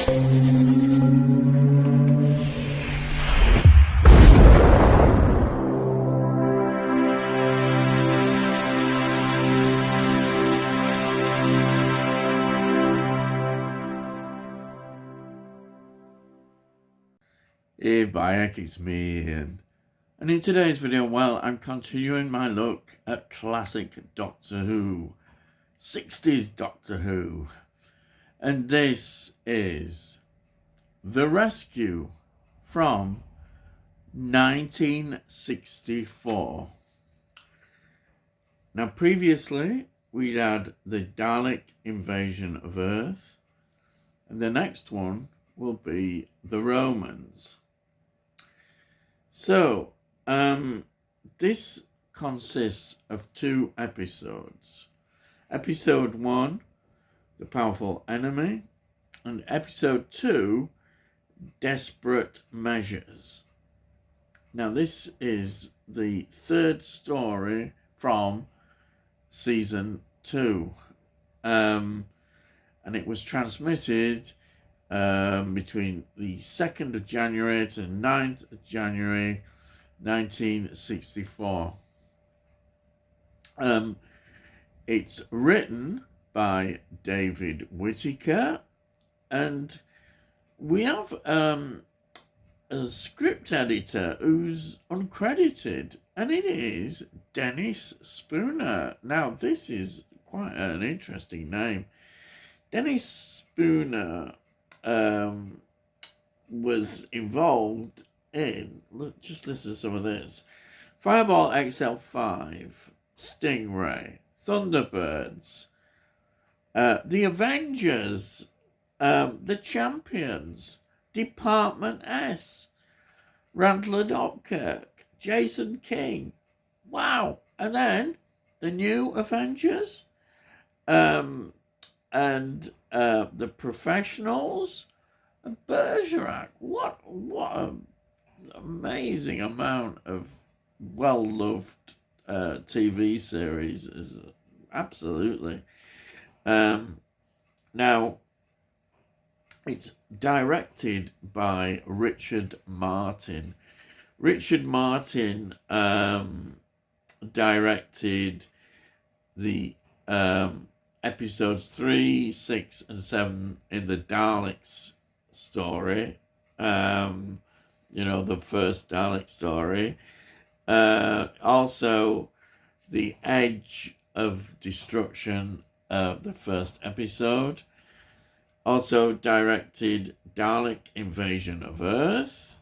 Hey Bayek, it's me Ian. And in today's video, well, I'm continuing my look at classic Doctor Who, 60s Doctor Who. And this is The Rescue from 1964. Now previously, we'd had the Dalek invasion of Earth, and the next one will be the Romans. So, this consists of 2 episodes. Episode 1, The Powerful Enemy, and Episode 2, Desperate Measures. Now, this is the 3rd story from Season 2, and it was transmitted between the 2nd of January to 9th of January 1964. It's written by David Whitaker, and we have a script editor who's uncredited, and it is Dennis Spooner. Now, this is quite an interesting name. Dennis Spooner was involved in, just listen to some of this: Fireball XL5, Stingray, Thunderbirds, The Avengers, The Champions, Department S, Randall Dobkirk, Jason King. Wow. And then the New Avengers, and The Professionals, and Bergerac. What an amazing amount of well-loved TV series. Is absolutely. Now, it's directed by Richard Martin. Richard Martin directed the episodes 3, 6, and 7 in the Daleks story. The first Dalek story. Also, The Edge of Destruction, the first episode. Also directed Dalek Invasion of Earth.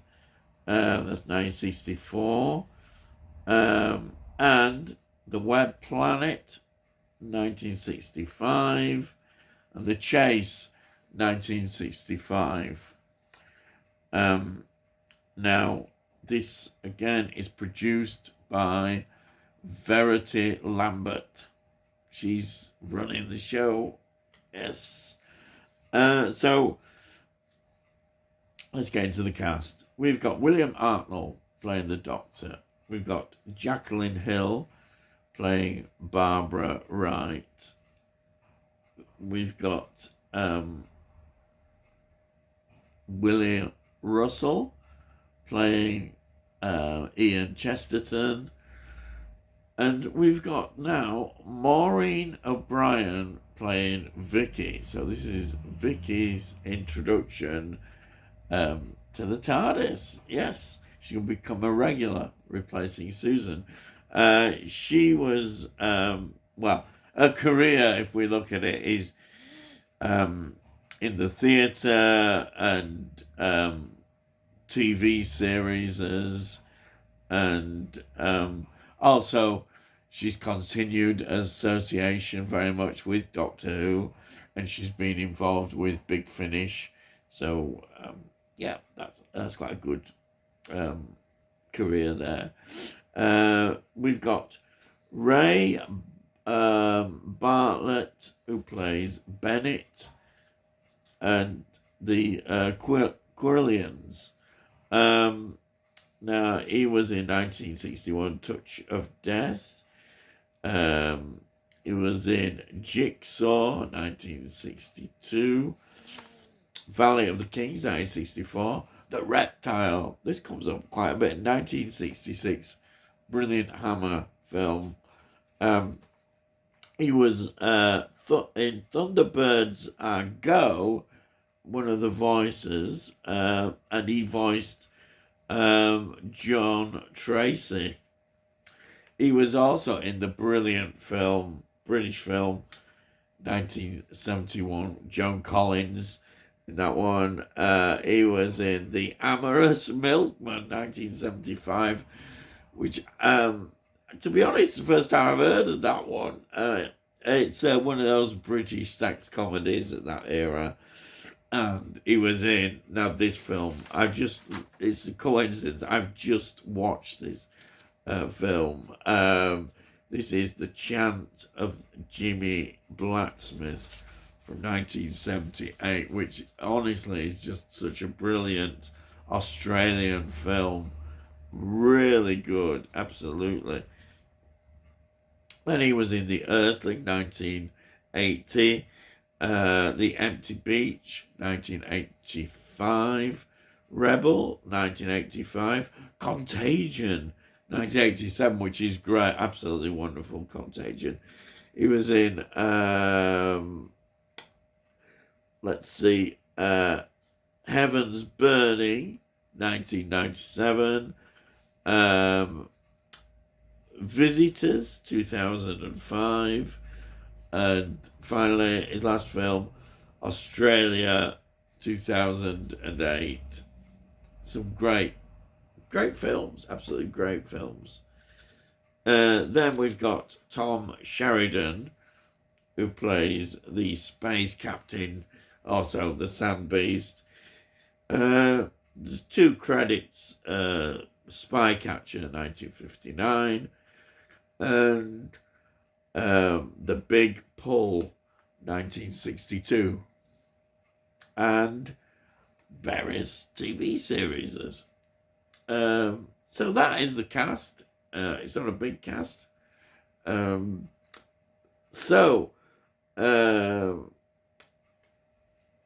That's 1964. And The Web Planet, 1965, and The Chase, 1965. Now, this again is produced by Verity Lambert. She's running the show. Yes. So let's get into the cast. We've got William Hartnell playing the Doctor. We've got Jacqueline Hill playing Barbara Wright. We've got William Russell playing Ian Chesterton. And we've got now Maureen O'Brien playing Vicky. So this is Vicky's introduction to the TARDIS. Yes, she'll become a regular, replacing Susan. She was, her career, if we look at it, is in the theatre and TV series, and also she's continued association very much with Doctor Who, and she's been involved with Big Finish. So that's quite a good career there. We've got Ray Bartlett, who plays Bennett, and the Quirlians. Now, he was in 1961 Touch of Death. He was in Jigsaw, 1962. Valley of the Kings, 1964. The Reptile, this comes up quite a bit, 1966. Brilliant Hammer film. He was in Thunderbirds Go, one of the voices, and he voiced John Tracy. He was also in the brilliant film, British film, 1971, Joan Collins, in that one. He was in The Amorous Milkman, 1975, which, to be honest, the first time I've heard of that one. It's one of those British sex comedies at that era. And he was in, now this film, it's a coincidence, I've just watched this film. This is The Chant of Jimmy Blacksmith from 1978, which honestly is just such a brilliant Australian film. Really good, absolutely. And he was in The Earthling, 1980. The Empty Beach, 1985. Rebel, 1985. Contagion, 1987, which is great, absolutely wonderful, Contagion. He was in, Heaven's Burning, 1997. Visitors, 2005. And finally, his last film, Australia, 2008. Some great films, absolutely great films. Then we've got Tom Sheridan, who plays the space captain, also the Sand Beast. There's 2 credits, Spycatcher, 1959, and The Big Pull, 1962, and various TV series. So that is the cast. It's not a big cast.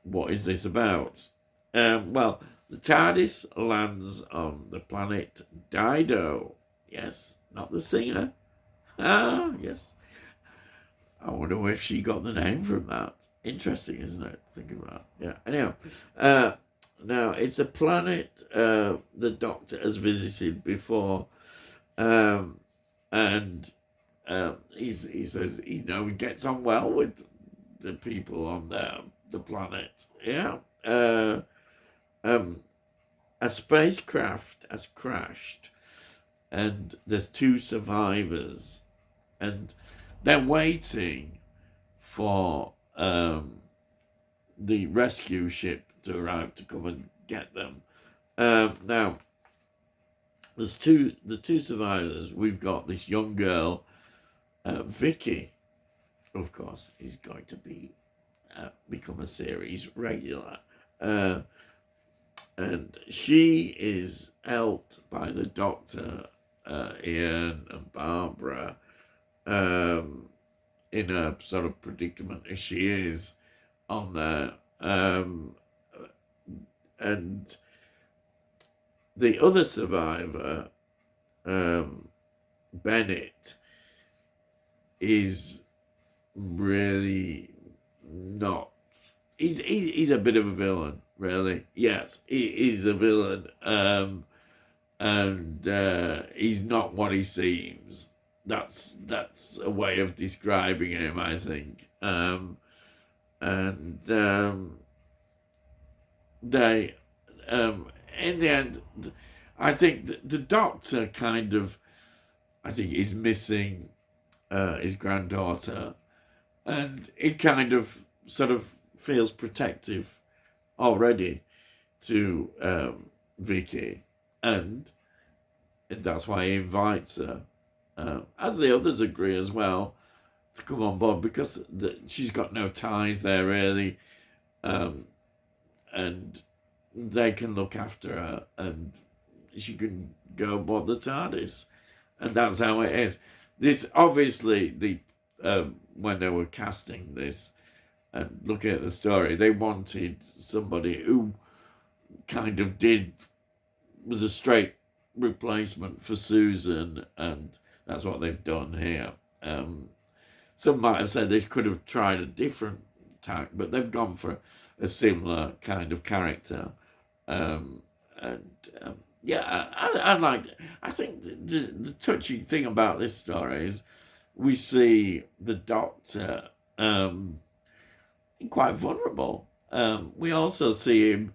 What is this about? Well, the TARDIS lands on the planet Dido. Yes, not the singer. Ah, yes. I wonder if she got the name from that. Interesting, isn't it? Think about it. Yeah. Anyhow, now it's a planet the Doctor has visited before, and he says he gets on well with the people on the planet. Yeah. A spacecraft has crashed, and there's 2 survivors, and they're waiting for the rescue ship to arrive to come and get them. Now, there's the two survivors. We've got this young girl, Vicky, of course, is going to become a series regular. And she is helped by the Doctor, Ian and Barbara, in a sort of predicament as she is on there. And the other survivor, Bennett, is really not. He's a bit of a villain, really. Yes, he's a villain. And he's not what he seems. That's a way of describing him, I think. They, in the end, I think the Doctor kind of, I think, is missing his granddaughter, and he kind of sort of feels protective already to Vicky, and that's why he invites her, as the others agree as well, to come on board, because she's got no ties there really, and they can look after her, and she can go aboard the TARDIS, and that's how it is. This obviously when they were casting this, and looking at the story, they wanted somebody who kind of was a straight replacement for Susan, and that's what they've done here. Some might have said they could have tried a different tack, but they've gone for a similar kind of character. Yeah, I liked it. I think the touching thing about this story is we see the Doctor quite vulnerable. We also see him.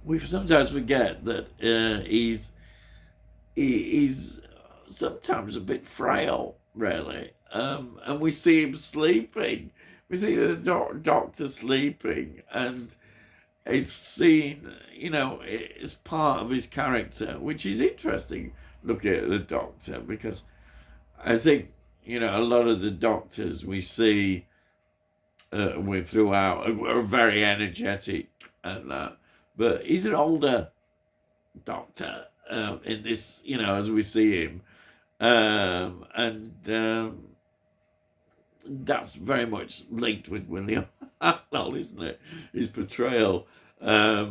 We sometimes forget that he's sometimes a bit frail, really. And we see him sleeping. We see the Doctor sleeping, and it's seen, it's part of his character, which is interesting looking at the Doctor, because I think, a lot of the Doctors we see throughout are very energetic and that. But he's an older Doctor in this, as we see him. That's very much linked with William Hartnell, isn't it? His portrayal. I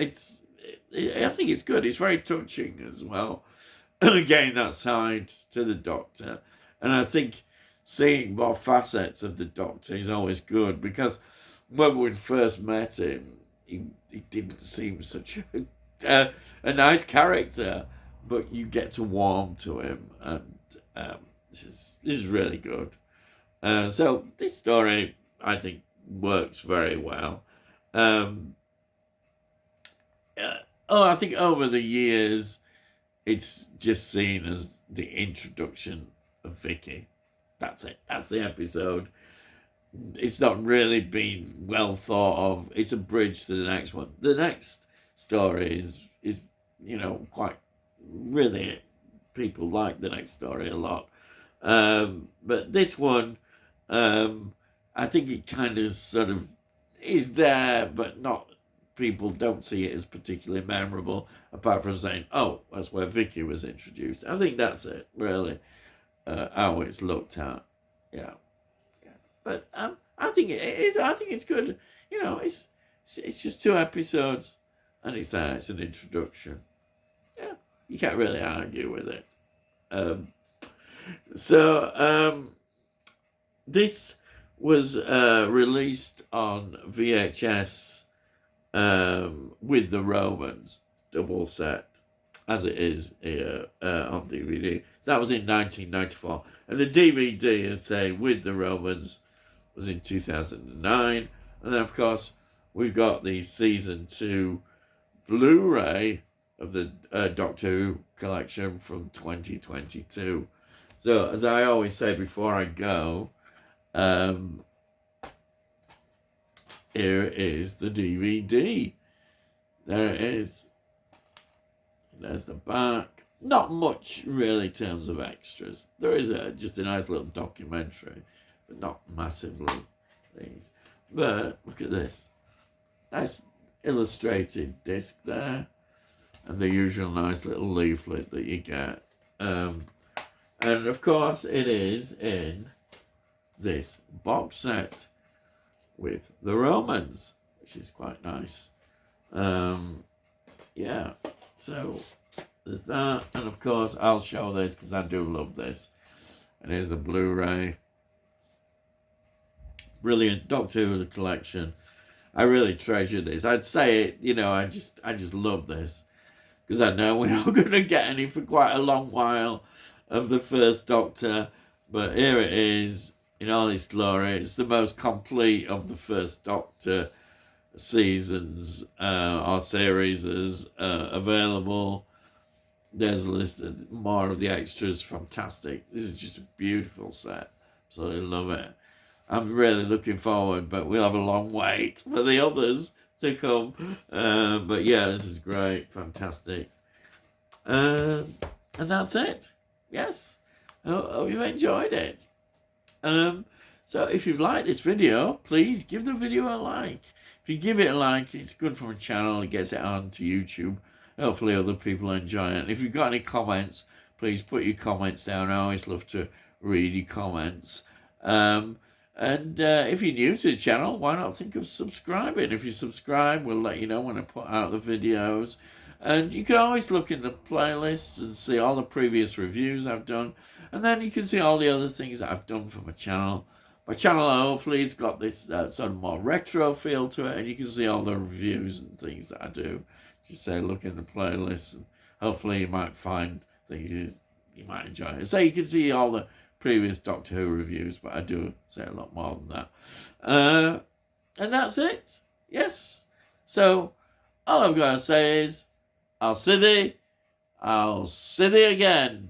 think it's good. It's very touching as well. Again, that side to the Doctor. And I think seeing more facets of the Doctor is always good, because when we first met him, he didn't seem such a nice character, but you get to warm to him, and this is really good. So this story, I think, works very well. I think over the years, it's just seen as the introduction of Vicky. That's it. That's the episode. It's not really been well thought of. It's a bridge to the next one. The next story is quite really, people like the next story a lot. But this one, I think it kind of sort of is there, but not. People don't see it as particularly memorable, apart from saying, "Oh, that's where Vicky was introduced." I think that's it, really, how it's looked at. Yeah. But I think it is. I think it's good. It's just 2 episodes, and it's there. It's an introduction. Yeah, you can't really argue with it. This was released on VHS with the Romans double set, as it is here on DVD. That was in 1994, and the DVD, as say, with the Romans, was in 2009. And then, of course, we've got the season 2 Blu-ray of the Doctor Who collection from 2022. So, as I always say before I go, here is the DVD. There it is. There's the back. Not much, really, in terms of extras. There is just a nice little documentary, but not massively things. But look at this. Nice illustrated disc there. And the usual nice little leaflet that you get. And of course it is in this box set with the Romans, which is quite nice. Yeah, so there's that. And of course I'll show this because I do love this. And here's the Blu-ray. Brilliant Doctor Who collection. I really treasure this. I'd say it, I just love this, because I know we're not going to get any for quite a long while of the first Doctor, but here it is in all its glory. It's the most complete of the first Doctor seasons or series available. There's a list of more of the extras. Fantastic. This is just a beautiful set. Absolutely love it. I'm really looking forward, but we'll have a long wait for the others to come. But yeah, this is great. Fantastic. And that's it. Yes. I hope you enjoyed it. So if you've liked this video, please give the video a like. If you give it a like, it's good for a channel. It gets it onto YouTube. Hopefully other people enjoy it. And if you've got any comments, please put your comments down. I always love to read your comments. And if you're new to the channel, why not think of subscribing? If you subscribe, we'll let you know when I put out the videos. And you can always look in the playlists and see all the previous reviews I've done. And then you can see all the other things that I've done for my channel. My channel, hopefully, it's got this sort of more retro feel to it. And you can see all the reviews and things that I do. You say, look in the playlist. And hopefully you might find things you might enjoy. So you can see all the previous Doctor Who reviews, but I do say a lot more than that. And that's it. Yes. So all I've got to say is, I'll see thee again.